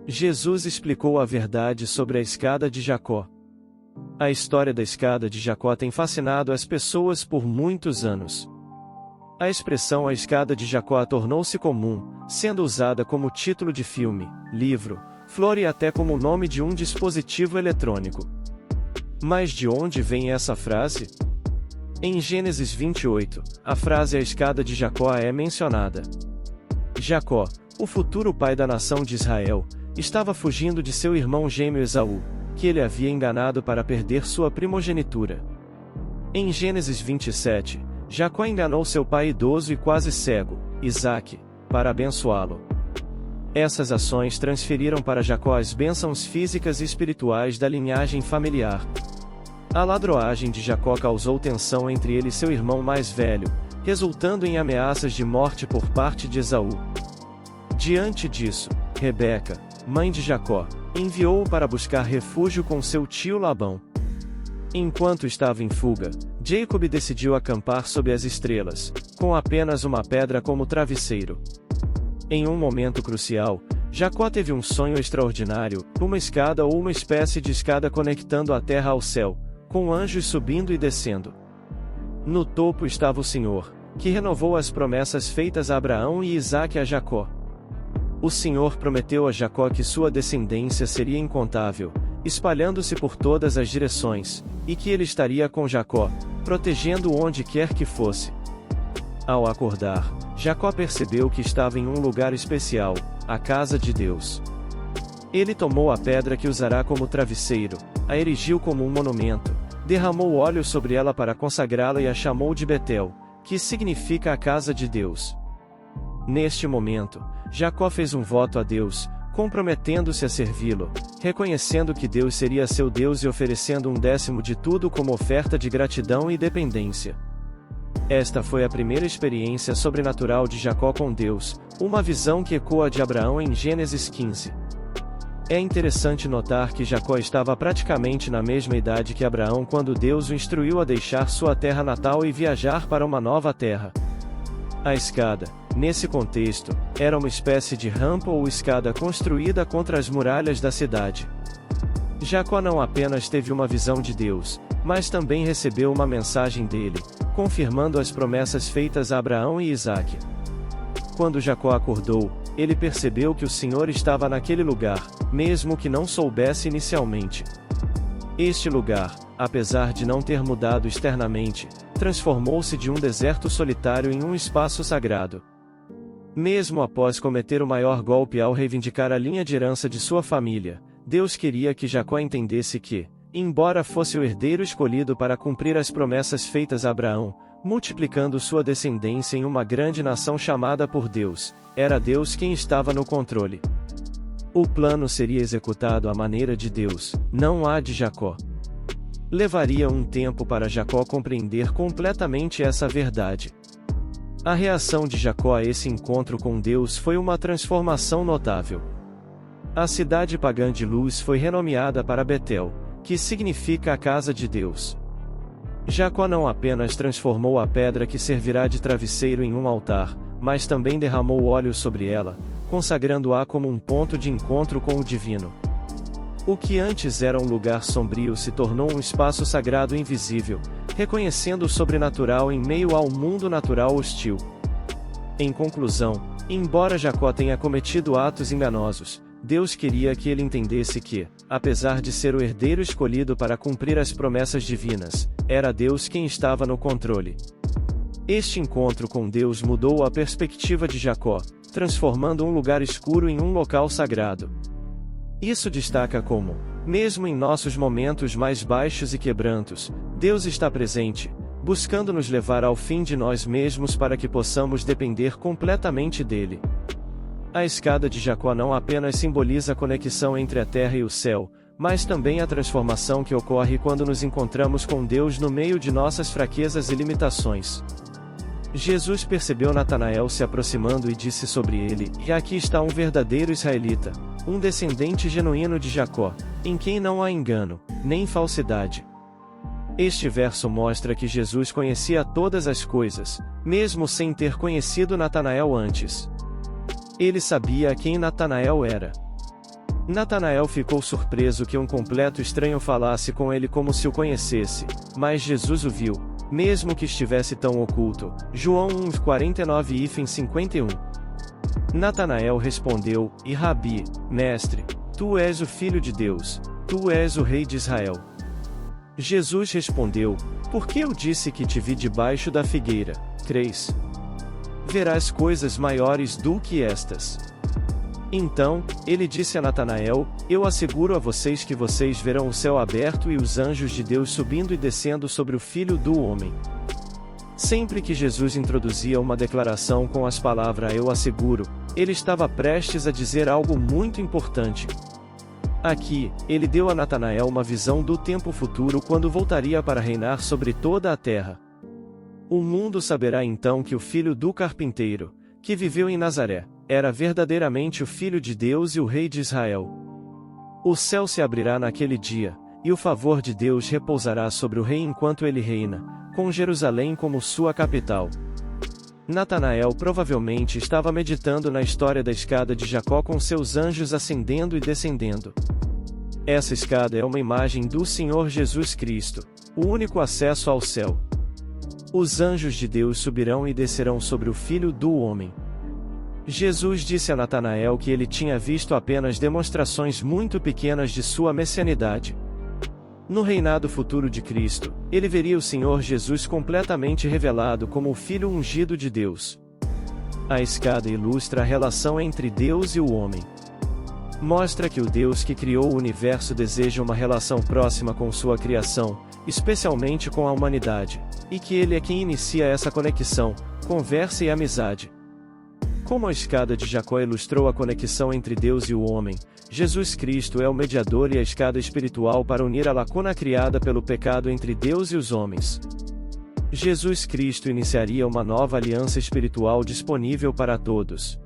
Jesus explicou a verdade sobre a escada de Jacó. A história da escada de Jacó tem fascinado as pessoas por muitos anos. A expressão a escada de Jacó tornou-se comum, sendo usada como título de filme, livro, flor e até como nome de um dispositivo eletrônico. Mas de onde vem essa frase? Em Gênesis 28, a frase a escada de Jacó é mencionada. Jacó, o futuro pai da nação de Israel, estava fugindo de seu irmão gêmeo Esaú, que ele havia enganado para perder sua primogenitura. Em Gênesis 27, Jacó enganou seu pai idoso e quase cego, Isaque, para abençoá-lo. Essas ações transferiram para Jacó as bênçãos físicas e espirituais da linhagem familiar. A ladroagem de Jacó causou tensão entre ele e seu irmão mais velho, resultando em ameaças de morte por parte de Esaú. Diante disso, Rebeca, mãe de Jacó, enviou-o para buscar refúgio com seu tio Labão. Enquanto estava em fuga, Jacob decidiu acampar sob as estrelas, com apenas uma pedra como travesseiro. Em um momento crucial, Jacó teve um sonho extraordinário, uma escada ou uma espécie de escada conectando a terra ao céu, com anjos subindo e descendo. No topo estava o Senhor, que renovou as promessas feitas a Abraão e Isaque a Jacó. O Senhor prometeu a Jacó que sua descendência seria incontável, espalhando-se por todas as direções, e que ele estaria com Jacó, protegendo-o onde quer que fosse. Ao acordar, Jacó percebeu que estava em um lugar especial, a casa de Deus. Ele tomou a pedra que usará como travesseiro, a erigiu como um monumento, derramou óleo sobre ela para consagrá-la e a chamou de Betel, que significa a casa de Deus. Neste momento, Jacó fez um voto a Deus, comprometendo-se a servi-lo, reconhecendo que Deus seria seu Deus e oferecendo 1/10 de tudo como oferta de gratidão e dependência. Esta foi a primeira experiência sobrenatural de Jacó com Deus, uma visão que ecoa de Abraão em Gênesis 15. É interessante notar que Jacó estava praticamente na mesma idade que Abraão quando Deus o instruiu a deixar sua terra natal e viajar para uma nova terra. A escada, nesse contexto, era uma espécie de rampa ou escada construída contra as muralhas da cidade. Jacó não apenas teve uma visão de Deus, mas também recebeu uma mensagem dele, confirmando as promessas feitas a Abraão e Isaque. Quando Jacó acordou, ele percebeu que o Senhor estava naquele lugar, mesmo que não soubesse inicialmente. Este lugar, apesar de não ter mudado externamente, transformou-se de um deserto solitário em um espaço sagrado. Mesmo após cometer o maior golpe ao reivindicar a linha de herança de sua família, Deus queria que Jacó entendesse que, embora fosse o herdeiro escolhido para cumprir as promessas feitas a Abraão, multiplicando sua descendência em uma grande nação chamada por Deus, era Deus quem estava no controle. O plano seria executado à maneira de Deus, não a de Jacó. Levaria um tempo para Jacó compreender completamente essa verdade. A reação de Jacó a esse encontro com Deus foi uma transformação notável. A cidade pagã de Luz foi renomeada para Betel, que significa a casa de Deus. Jacó não apenas transformou a pedra que servirá de travesseiro em um altar, mas também derramou óleo sobre ela, consagrando-a como um ponto de encontro com o divino. O que antes era um lugar sombrio se tornou um espaço sagrado invisível, reconhecendo o sobrenatural em meio ao mundo natural hostil. Em conclusão, embora Jacó tenha cometido atos enganosos, Deus queria que ele entendesse que, apesar de ser o herdeiro escolhido para cumprir as promessas divinas, era Deus quem estava no controle. Este encontro com Deus mudou a perspectiva de Jacó, transformando um lugar escuro em um local sagrado. Isso destaca como, mesmo em nossos momentos mais baixos e quebrantos, Deus está presente, buscando nos levar ao fim de nós mesmos para que possamos depender completamente dele. A escada de Jacó não apenas simboliza a conexão entre a terra e o céu, mas também a transformação que ocorre quando nos encontramos com Deus no meio de nossas fraquezas e limitações. Jesus percebeu Natanael se aproximando e disse sobre ele: "E aqui está um verdadeiro israelita, um descendente genuíno de Jacó, em quem não há engano, nem falsidade." Este verso mostra que Jesus conhecia todas as coisas, mesmo sem ter conhecido Natanael antes. Ele sabia quem Natanael era. Natanael ficou surpreso que um completo estranho falasse com ele como se o conhecesse, mas Jesus o viu, mesmo que estivesse tão oculto. João 1:49-51. Natanael respondeu: "E Rabi, mestre, tu és o Filho de Deus, tu és o Rei de Israel." Jesus respondeu: "Porque eu disse que te vi debaixo da figueira, crês? Verás coisas maiores do que estas." Então, ele disse a Natanael: "Eu asseguro a vocês que vocês verão o céu aberto e os anjos de Deus subindo e descendo sobre o Filho do Homem." Sempre que Jesus introduzia uma declaração com as palavras "eu asseguro", ele estava prestes a dizer algo muito importante. Aqui, ele deu a Natanael uma visão do tempo futuro quando voltaria para reinar sobre toda a terra. O mundo saberá então que o filho do carpinteiro, que viveu em Nazaré, era verdadeiramente o Filho de Deus e o Rei de Israel. O céu se abrirá naquele dia, e o favor de Deus repousará sobre o rei enquanto ele reina, com Jerusalém como sua capital. Natanael provavelmente estava meditando na história da escada de Jacó com seus anjos ascendendo e descendendo. Essa escada é uma imagem do Senhor Jesus Cristo, o único acesso ao céu. Os anjos de Deus subirão e descerão sobre o Filho do Homem. Jesus disse a Natanael que ele tinha visto apenas demonstrações muito pequenas de sua messianidade. No reinado futuro de Cristo, ele veria o Senhor Jesus completamente revelado como o Filho ungido de Deus. A escada ilustra a relação entre Deus e o homem. Mostra que o Deus que criou o universo deseja uma relação próxima com sua criação, especialmente com a humanidade, e que ele é quem inicia essa conexão, conversa e amizade. Como a escada de Jacó ilustrou a conexão entre Deus e o homem, Jesus Cristo é o mediador e a escada espiritual para unir a lacuna criada pelo pecado entre Deus e os homens. Jesus Cristo iniciaria uma nova aliança espiritual disponível para todos.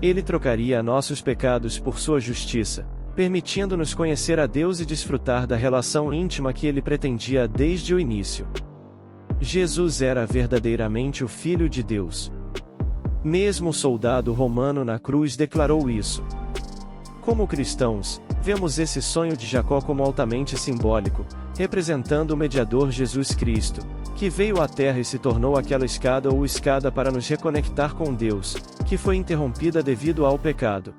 Ele trocaria nossos pecados por sua justiça, permitindo-nos conhecer a Deus e desfrutar da relação íntima que ele pretendia desde o início. Jesus era verdadeiramente o Filho de Deus. Mesmo o soldado romano na cruz declarou isso. Como cristãos, vemos esse sonho de Jacó como altamente simbólico, representando o mediador Jesus Cristo, que veio à terra e se tornou aquela escada ou escada para nos reconectar com Deus, que foi interrompida devido ao pecado.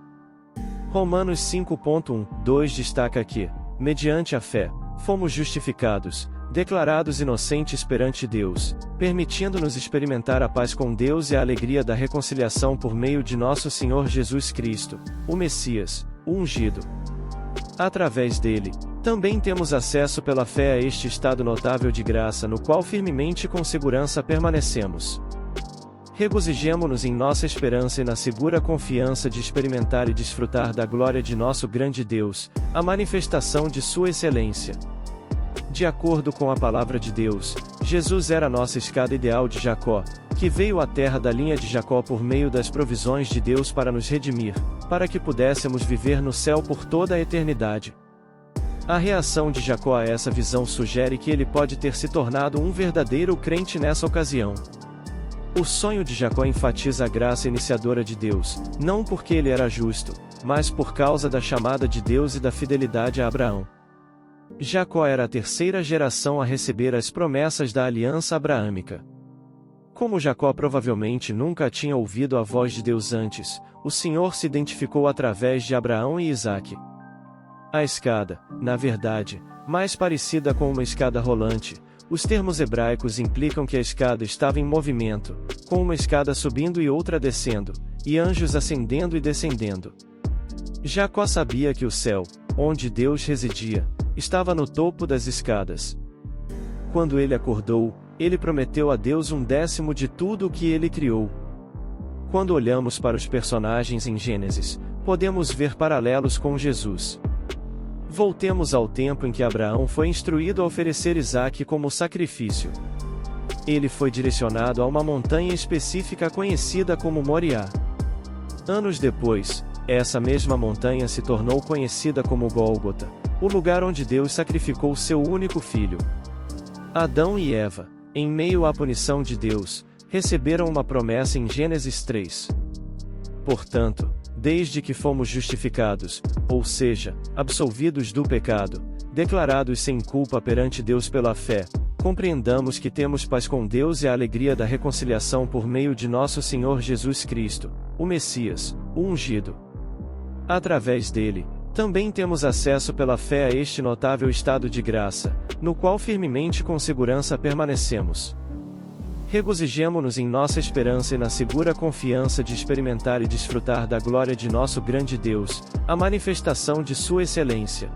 Romanos 5:1-2 destaca que, mediante a fé, fomos justificados, declarados inocentes perante Deus, permitindo-nos experimentar a paz com Deus e a alegria da reconciliação por meio de nosso Senhor Jesus Cristo, o Messias, o ungido. Através dele, também temos acesso pela fé a este estado notável de graça no qual firmemente e com segurança permanecemos. Regozijemo-nos em nossa esperança e na segura confiança de experimentar e desfrutar da glória de nosso grande Deus, a manifestação de sua excelência. De acordo com a palavra de Deus, Jesus era a nossa escada ideal de Jacó, que veio à terra da linha de Jacó por meio das provisões de Deus para nos redimir, para que pudéssemos viver no céu por toda a eternidade. A reação de Jacó a essa visão sugere que ele pode ter se tornado um verdadeiro crente nessa ocasião. O sonho de Jacó enfatiza a graça iniciadora de Deus, não porque ele era justo, mas por causa da chamada de Deus e da fidelidade a Abraão. Jacó era a terceira geração a receber as promessas da aliança abraâmica. Como Jacó provavelmente nunca tinha ouvido a voz de Deus antes, o Senhor se identificou através de Abraão e Isaque. A escada, na verdade, mais parecida com uma escada rolante, os termos hebraicos implicam que a escada estava em movimento, com uma escada subindo e outra descendo, e anjos ascendendo e descendendo. Jacó sabia que o céu, onde Deus residia, estava no topo das escadas. Quando ele acordou, ele prometeu a Deus 1/10 de tudo o que ele criou. Quando olhamos para os personagens em Gênesis, podemos ver paralelos com Jesus. Voltemos ao tempo em que Abraão foi instruído a oferecer Isaque como sacrifício. Ele foi direcionado a uma montanha específica conhecida como Moriá. Anos depois, essa mesma montanha se tornou conhecida como Gólgota, o lugar onde Deus sacrificou seu único filho. Adão e Eva, em meio à punição de Deus, receberam uma promessa em Gênesis 3. Portanto, desde que fomos justificados, ou seja, absolvidos do pecado, declarados sem culpa perante Deus pela fé, compreendamos que temos paz com Deus e a alegria da reconciliação por meio de nosso Senhor Jesus Cristo, o Messias, o ungido. Através dele, também temos acesso pela fé a este notável estado de graça, no qual firmemente com segurança permanecemos. Regozijemo-nos em nossa esperança e na segura confiança de experimentar e desfrutar da glória de nosso grande Deus, a manifestação de sua excelência.